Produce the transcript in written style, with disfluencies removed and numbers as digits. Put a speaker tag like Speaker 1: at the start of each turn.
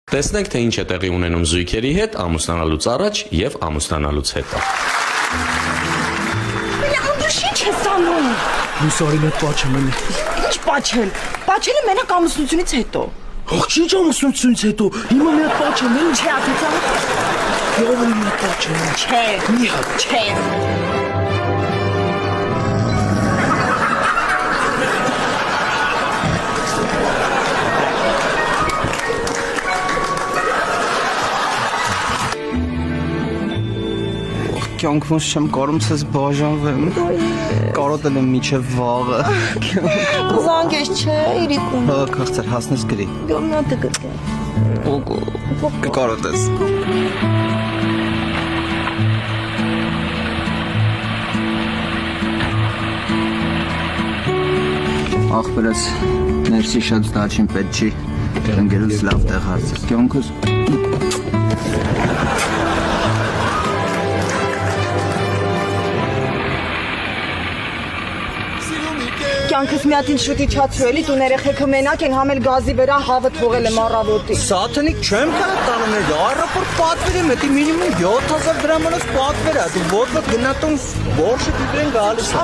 Speaker 1: Տեսնենք, թե ինչ է տեղի ունենում զույգերի հետ ամուսնանալուց առաջ եւ ամուսնանալուց հետո։
Speaker 2: Անդուշ ինչ ես անում։
Speaker 3: Լուսարին հետ պաչեմ էլի։
Speaker 2: Ինչ պաչել։ Պաչելը մենակ ամուսնությունից հետո։
Speaker 3: Ախ, ինչ ամուսնությունից հետո։ Հիմա մի հատ պաչեմ էլի։
Speaker 2: Չէ, ատուցա։
Speaker 3: Եվ մի հատ պաչեմ։
Speaker 2: Չէ։
Speaker 3: Մի հատ։
Speaker 2: Չէ։
Speaker 4: Կյանքումս չեմ կարում ցես բաժանվեմ։ Կարոտել եմ միջև վաղը։
Speaker 2: Զանգես չէ, իրիկում։
Speaker 4: Հա, քաղցր հասնես գրի։
Speaker 2: Գոմնատը գտե։
Speaker 4: Օգո։ Կկարոտես։ Ախպերս ներսի շատ դաչին պետք չի։ Ընկերուս լավ տեղ հարցես։ Կյանքս
Speaker 2: Կյանքս մի հատ ինչ շուտի չացրու էլի, տուն երեխեքը մենակ են, համել գազի վրա հավը թողել եմ առավոտի։
Speaker 4: Սաթնիկ չեմ կարող տանում էր, առապորտ պատվեր եմ, էդի մինիմում 7000 դրամանոց պատվեր է, դու ոտվոտ գնատում որշը դիբրեն գալիս։